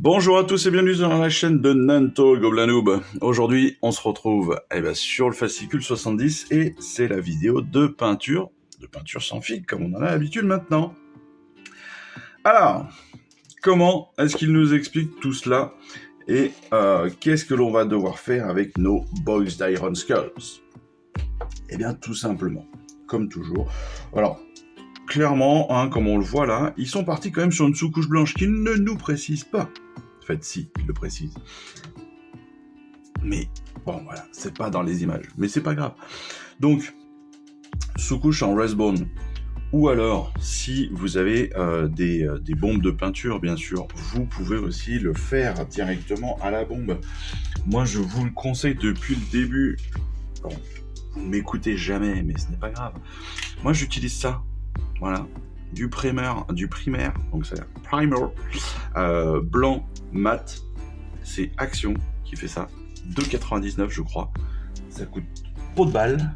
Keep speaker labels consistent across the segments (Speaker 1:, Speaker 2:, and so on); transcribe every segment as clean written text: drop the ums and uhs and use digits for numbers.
Speaker 1: Bonjour à tous et bienvenue sur la chaîne de Nanto Goblanoub. Aujourd'hui, on se retrouve sur le fascicule 70 et c'est la vidéo de peinture sans fil comme on en a l'habitude maintenant. Alors, comment est-ce qu'il nous explique tout cela et qu'est-ce que l'on va devoir faire avec nos Boys d'Iron Skulls? Eh bien, tout simplement, comme toujours. Alors, clairement, comme on le voit là, ils sont partis quand même sur une sous-couche blanche qui ne nous précise pas. En fait, si, il le précise. Mais, bon, voilà, c'est pas dans les images. Mais c'est pas grave. Donc, sous-couche en Resbone. Ou alors, si vous avez des bombes de peinture, bien sûr, vous pouvez aussi le faire directement à la bombe. Moi, je vous le conseille depuis le début. Bon, vous ne m'écoutez jamais, mais ce n'est pas grave. Moi, j'utilise ça. Voilà. Du primaire, donc c'est primer, blanc, mat, c'est Action qui fait ça, 2,99 je crois, ça coûte pot de balle,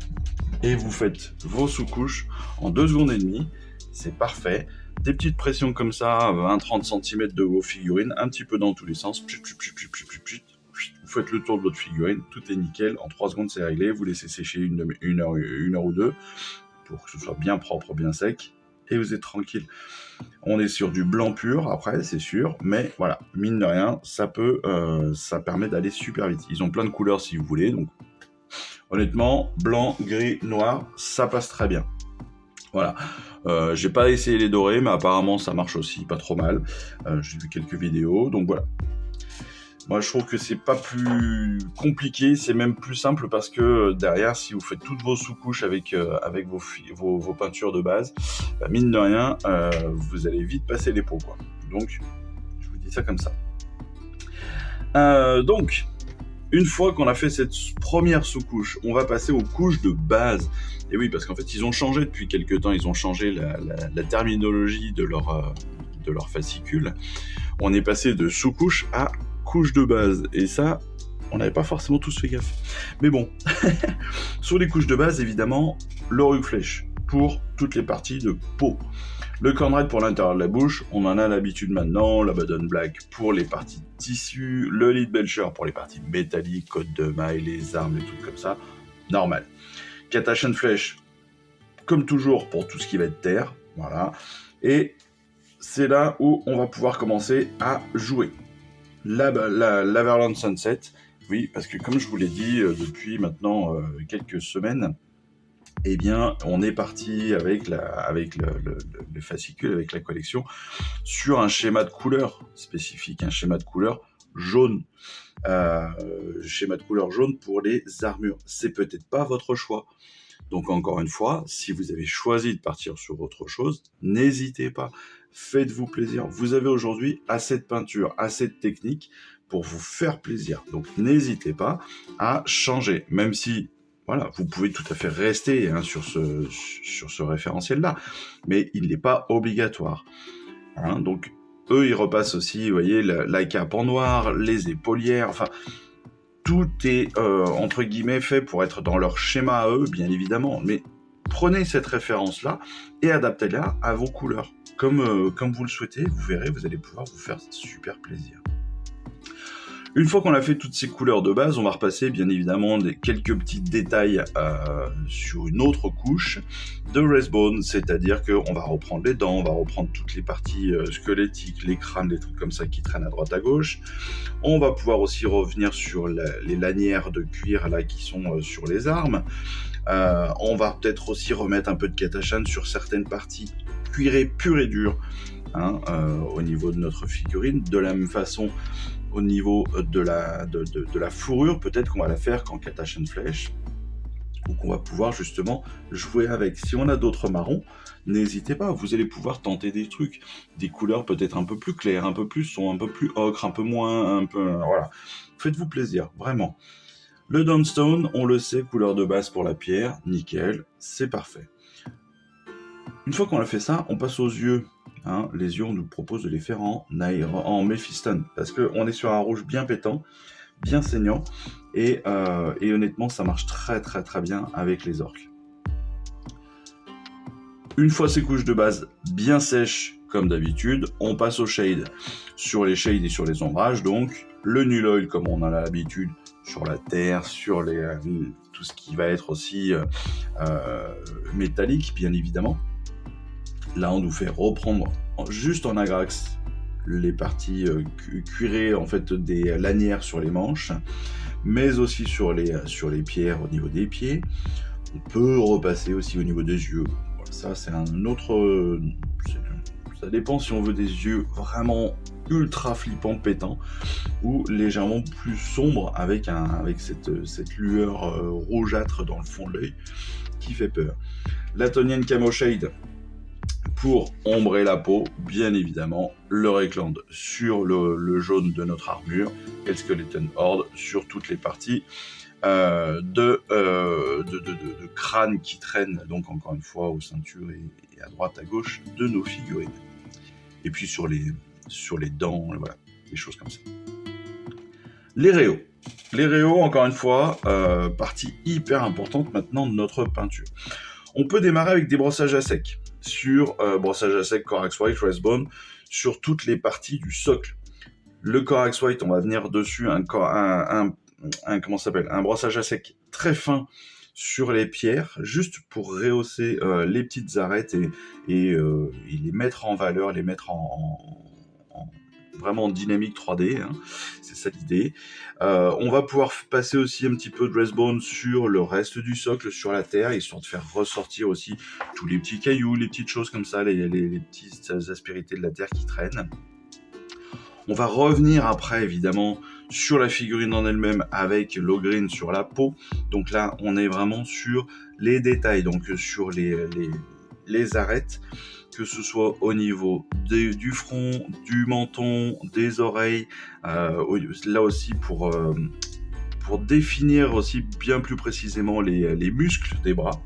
Speaker 1: et vous faites vos sous-couches en 2 secondes et demie, c'est parfait, des petites pressions comme ça, 20-30 cm de vos figurines, un petit peu dans tous les sens, vous faites le tour de votre figurine, tout est nickel, en 3 secondes c'est réglé, vous laissez sécher une heure ou deux, pour que ce soit bien propre, bien sec, et vous êtes tranquille. On est sur du blanc pur, après, c'est sûr, mais voilà, mine de rien, ça permet d'aller super vite. Ils ont plein de couleurs si vous voulez, donc honnêtement, blanc, gris, noir, ça passe très bien. Voilà. J'ai pas essayé les dorés, mais apparemment ça marche aussi, pas trop mal. J'ai vu quelques vidéos, donc voilà. Moi, je trouve que c'est pas plus compliqué, c'est même plus simple parce que derrière, si vous faites toutes vos sous-couches avec vos peintures de base, mine de rien, vous allez vite passer les pots, quoi. Donc, je vous dis ça comme ça. Donc, une fois qu'on a fait cette première sous-couche, on va passer aux couches de base. Et oui, parce qu'en fait, ils ont changé depuis quelques temps, ils ont changé la terminologie de leur fascicule. On est passé de sous-couche à couche de base, et ça, on n'avait pas forcément tous fait gaffe. Mais bon, sur les couches de base, évidemment, le rug flèche pour toutes les parties de peau. Le cornred pour l'intérieur de la bouche, on en a l'habitude maintenant, la Baden Black pour les parties de tissu, le Lead Belcher pour les parties métalliques, côte de maille, les armes, les trucs comme ça, normal. Katash and Flèche, comme toujours, pour tout ce qui va être terre, voilà. Et c'est là où on va pouvoir commencer à jouer. L'Averland Sunset, oui, parce que comme je vous l'ai dit depuis maintenant quelques semaines, eh bien, on est parti avec le fascicule, avec la collection, sur un schéma de couleur spécifique, un schéma de couleur jaune. Schéma de couleur jaune pour les armures. C'est peut-être pas votre choix. Donc encore une fois, si vous avez choisi de partir sur autre chose, n'hésitez pas, faites-vous plaisir. Vous avez aujourd'hui assez de peinture, assez de technique pour vous faire plaisir. Donc n'hésitez pas à changer, même si voilà, vous pouvez tout à fait rester sur ce référentiel-là, mais il n'est pas obligatoire. Donc eux, ils repassent aussi, vous voyez, la cape en noir, les épaulières, enfin... Tout est, entre guillemets, fait pour être dans leur schéma à eux, bien évidemment. Mais prenez cette référence-là et adaptez-la à vos couleurs. Comme vous le souhaitez, vous verrez, vous allez pouvoir vous faire super plaisir. Une fois qu'on a fait toutes ces couleurs de base, on va repasser, bien évidemment, quelques petits détails sur une autre couche de Resbone, c'est-à-dire qu'on va reprendre les dents, on va reprendre toutes les parties squelettiques, les crânes, les trucs comme ça qui traînent à droite à gauche. On va pouvoir aussi revenir sur les lanières de cuir là qui sont sur les armes. On va peut-être aussi remettre un peu de Katachan sur certaines parties cuirées pures et dures au niveau de notre figurine. De la même façon, au niveau de la fourrure, peut-être qu'on va la faire qu'en Katachan Flèche, ou qu'on va pouvoir justement jouer avec. Si on a d'autres marrons, n'hésitez pas, vous allez pouvoir tenter des trucs, des couleurs peut-être un peu plus claires, un peu plus sombres, un peu plus ocre, un peu moins, un peu... voilà. Faites-vous plaisir, vraiment. Le Downstone, on le sait, couleur de base pour la pierre, nickel, c'est parfait. Une fois qu'on a fait ça, on passe aux yeux. Les yeux, on nous propose de les faire en Mephiston, parce qu'on est sur un rouge bien pétant, bien saignant, et honnêtement, ça marche très très très bien avec les orques. Une fois ces couches de base bien sèches, comme d'habitude, on passe au shade. Sur les shades et sur les ombrages, donc, le null oil, comme on en a l'habitude, sur la terre, sur tout ce qui va être aussi métallique, bien évidemment. Là, on nous fait reprendre juste en agrax les parties cuirées, en fait, des lanières sur les manches, mais aussi sur les pierres au niveau des pieds. On peut repasser aussi au niveau des yeux. Voilà, ça, c'est un autre... ça dépend si on veut des yeux vraiment ultra flippants, pétants, ou légèrement plus sombres avec cette lueur rougeâtre dans le fond de l'œil qui fait peur. La Tonian Camo Shade pour ombrer la peau, bien évidemment, le Reikland sur le jaune de notre armure et le Skeleton Horde sur toutes les parties de crâne qui traînent, donc encore une fois aux ceintures et à droite à gauche de nos figurines. Et puis sur les dents, voilà, des choses comme ça. Les réaux. Les réaux, encore une fois, partie hyper importante maintenant de notre peinture. On peut démarrer avec des brossages à sec. Sur brossage à sec, Corax White, Racerbone, sur toutes les parties du socle. Le Corax White, on va venir dessus un brossage à sec très fin sur les pierres, juste pour rehausser les petites arêtes et les mettre en valeur, les mettre vraiment en dynamique 3D, hein. C'est ça l'idée. On va pouvoir passer aussi un petit peu de Racerbone sur le reste du socle, sur la terre, histoire de faire ressortir aussi tous les petits cailloux, les petites choses comme ça, les petites aspérités de la terre qui traînent. On va revenir après, évidemment, sur la figurine en elle-même avec l'ogrine sur la peau. Donc là, on est vraiment sur les détails, donc sur les arêtes, que ce soit au niveau du front, du menton, des oreilles, là aussi pour définir aussi bien plus précisément les muscles des bras.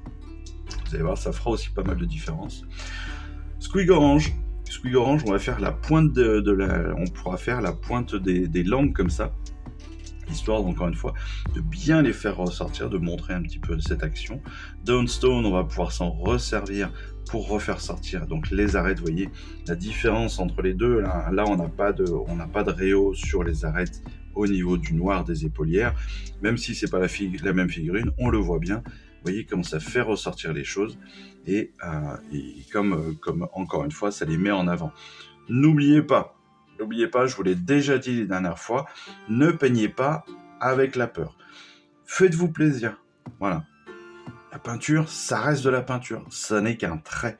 Speaker 1: Vous allez voir, ça fera aussi pas mal de différence. Squig Orange, on va faire la pointe on pourra faire la pointe des langues comme ça, histoire, encore une fois, de bien les faire ressortir, de montrer un petit peu cette action. Dawnstone, on va pouvoir s'en resservir pour refaire sortir donc les arêtes. Vous voyez la différence entre les deux. Là on n'a pas de réau sur les arêtes au niveau du noir des épaulières, même si c'est pas la même figurine, on le voit bien. Vous voyez comment ça fait ressortir les choses et comme encore une fois, ça les met en avant. N'oubliez pas, je vous l'ai déjà dit les dernières fois, ne peignez pas avec la peur. Faites-vous plaisir. Voilà. La peinture, ça reste de la peinture. Ça n'est qu'un trait.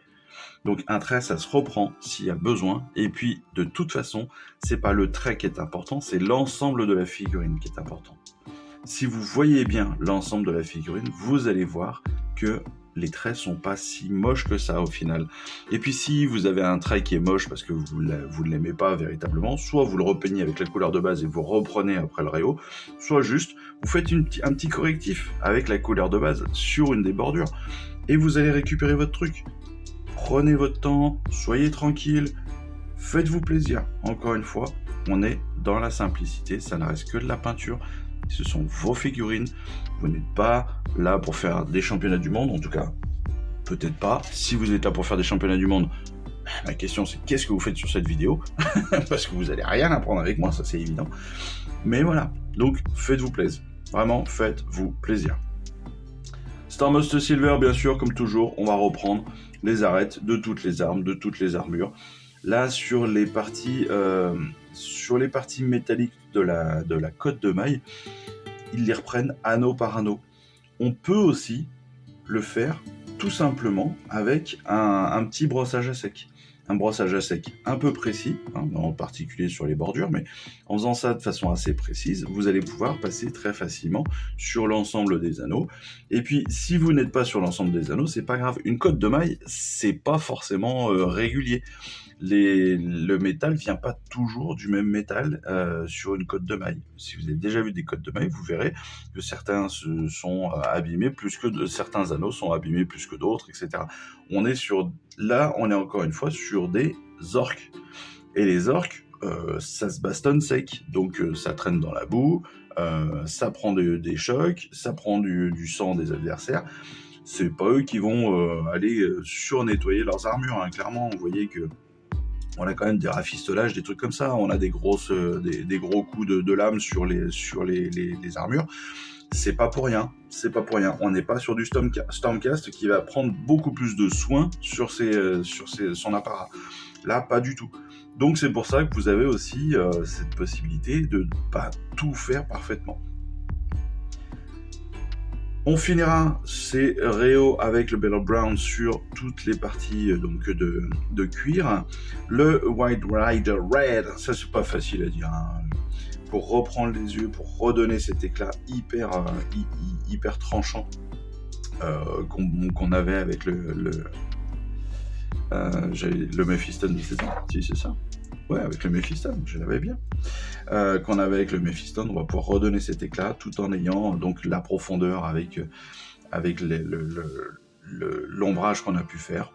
Speaker 1: Donc un trait, ça se reprend s'il y a besoin. Et puis, de toute façon, c'est pas le trait qui est important, c'est l'ensemble de la figurine qui est important. Si vous voyez bien l'ensemble de la figurine, vous allez voir que les traits sont pas si moches que ça au final. Et puis si vous avez un trait qui est moche parce que vous ne l'aimez pas véritablement, soit vous le repeignez avec la couleur de base et vous reprenez après le réau, soit juste vous faites un petit correctif avec la couleur de base sur une des bordures et vous allez récupérer votre truc. Prenez votre temps, soyez tranquille, faites-vous plaisir. Encore une fois, on est dans la simplicité, ça ne reste que de la peinture. Ce sont vos figurines, vous n'êtes pas là pour faire des championnats du monde, en tout cas, peut-être pas. Si vous êtes là pour faire des championnats du monde, ma question c'est qu'est-ce que vous faites sur cette vidéo? Parce que vous n'allez rien apprendre avec moi, ça c'est évident. Mais voilà, donc faites-vous plaisir, vraiment faites-vous plaisir. Starmost Silver, bien sûr, comme toujours, on va reprendre les arêtes de toutes les armes, de toutes les armures. Là, sur les parties métalliques de la cotte de maille, ils les reprennent anneau par anneau. On peut aussi le faire tout simplement avec un petit brossage à sec. Un brossage à sec un peu précis, en particulier sur les bordures, mais en faisant ça de façon assez précise, vous allez pouvoir passer très facilement sur l'ensemble des anneaux. Et puis, si vous n'êtes pas sur l'ensemble des anneaux, c'est pas grave. Une cotte de maille, c'est pas forcément régulier. Le métal vient pas toujours du même métal sur une cotte de maille. Si vous avez déjà vu des cottes de maille, vous verrez que certains sont abîmés plus que certains anneaux sont abîmés plus que d'autres, etc. On est encore une fois sur des orques. Et les orques, ça se bastonne sec, donc ça traîne dans la boue, ça prend des chocs, ça prend du sang des adversaires. C'est pas eux qui vont aller surnettoyer leurs armures, hein. Clairement, vous voyez que on a quand même des rafistolages, des trucs comme ça. On a des gros coups de lame sur les armures. C'est pas pour rien. On n'est pas sur du Stormcast qui va prendre beaucoup plus de soin sur son apparat. Là, pas du tout. Donc c'est pour ça que vous avez aussi cette possibilité de ne pas tout faire parfaitement. On finira ces réaux avec le Battle Brown sur toutes les parties donc de cuir. Le White Rider Red, ça c'est pas facile à dire, hein. Pour reprendre les yeux, pour redonner cet éclat hyper tranchant qu'on avait avec le Mephiston de cette année. Si, c'est ça. Ouais, avec le Mephiston, je l'avais bien. Qu'on avait avec le Mephiston, on va pouvoir redonner cet éclat tout en ayant donc la profondeur avec l'ombrage qu'on a pu faire.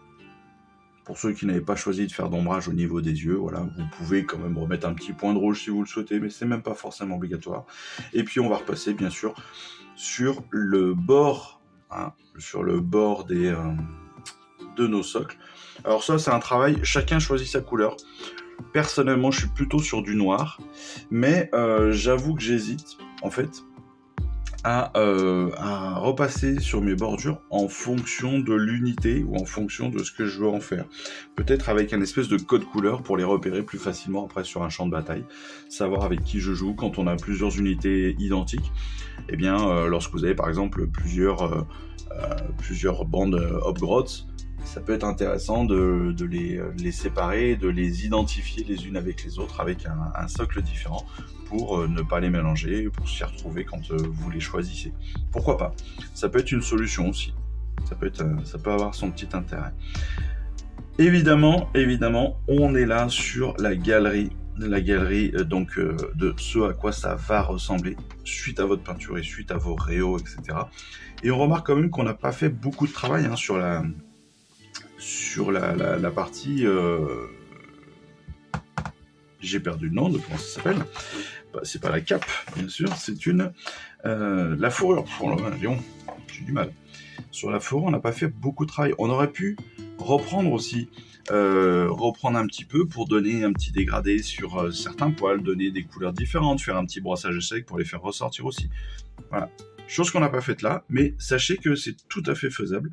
Speaker 1: Pour ceux qui n'avaient pas choisi de faire d'ombrage au niveau des yeux, voilà, vous pouvez quand même remettre un petit point de rouge si vous le souhaitez, mais c'est même pas forcément obligatoire. Et puis on va repasser bien sûr sur le bord, hein, de nos socles. Alors ça, c'est un travail, chacun choisit sa couleur. Personnellement, je suis plutôt sur du noir, mais j'avoue que j'hésite, en fait, à repasser sur mes bordures en fonction de l'unité ou en fonction de ce que je veux en faire. Peut-être avec un espèce de code couleur pour les repérer plus facilement après sur un champ de bataille, savoir avec qui je joue quand on a plusieurs unités identiques. Eh bien, lorsque vous avez par exemple plusieurs bandes Hobgrots, ça peut être intéressant de les séparer, de les identifier les unes avec les autres avec un socle différent pour ne pas les mélanger, pour s'y retrouver quand vous les choisissez. Pourquoi pas ? Ça peut être une solution aussi. Ça peut avoir son petit intérêt. Évidemment, on est là sur la galerie donc de ce à quoi ça va ressembler suite à votre peinture et suite à vos réaux, etc. Et on remarque quand même qu'on n'a pas fait beaucoup de travail sur la partie... J'ai perdu le nom de comment ça s'appelle. C'est pas la cape, bien sûr, c'est la fourrure. Oh là, Léon, j'ai du mal. Sur la fourrure, on n'a pas fait beaucoup de travail. On aurait pu reprendre aussi, reprendre un petit peu pour donner un petit dégradé sur certains poils, donner des couleurs différentes, faire un petit brossage sec pour les faire ressortir aussi. Voilà. Chose qu'on n'a pas faite là, mais sachez que c'est tout à fait faisable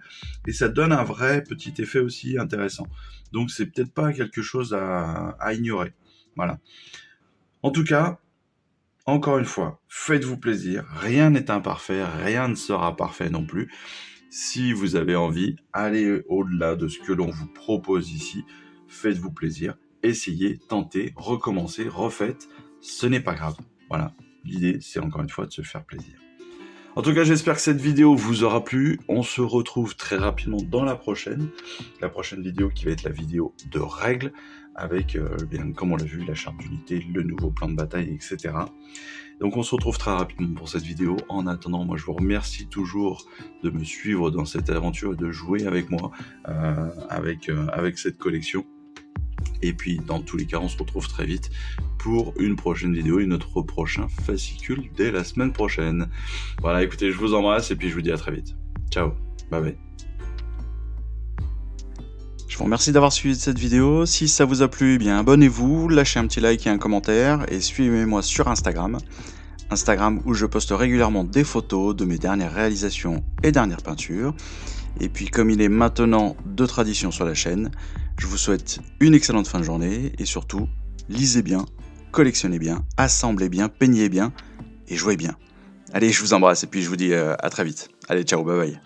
Speaker 1: et ça donne un vrai petit effet aussi intéressant. Donc c'est peut-être pas quelque chose à ignorer. Voilà. En tout cas, encore une fois, faites-vous plaisir. Rien n'est imparfait, rien ne sera parfait non plus. Si vous avez envie, allez au-delà de ce que l'on vous propose ici. Faites-vous plaisir, essayez, tentez, recommencez, refaites. Ce n'est pas grave. Voilà. L'idée, c'est encore une fois de se faire plaisir. En tout cas, j'espère que cette vidéo vous aura plu. On se retrouve très rapidement dans la prochaine vidéo qui va être la vidéo de règles avec, bien comme on l'a vu, la charte d'unité, le nouveau plan de bataille, etc. Donc on se retrouve très rapidement pour cette vidéo. En attendant, moi je vous remercie toujours de me suivre dans cette aventure et de jouer avec moi avec cette collection. Et puis, dans tous les cas, on se retrouve très vite pour une prochaine vidéo et notre prochain fascicule dès la semaine prochaine. Voilà, écoutez, je vous embrasse et puis je vous dis à très vite. Ciao, bye bye. Je vous remercie d'avoir suivi cette vidéo. Si ça vous a plu, eh bien abonnez-vous, lâchez un petit like et un commentaire et suivez-moi sur Instagram où je poste régulièrement des photos de mes dernières réalisations et dernières peintures. Et puis comme il est maintenant de tradition sur la chaîne, je vous souhaite une excellente fin de journée et surtout, lisez bien, collectionnez bien, assemblez bien, peignez bien et jouez bien. Allez, je vous embrasse et puis je vous dis à très vite. Allez, ciao, bye bye.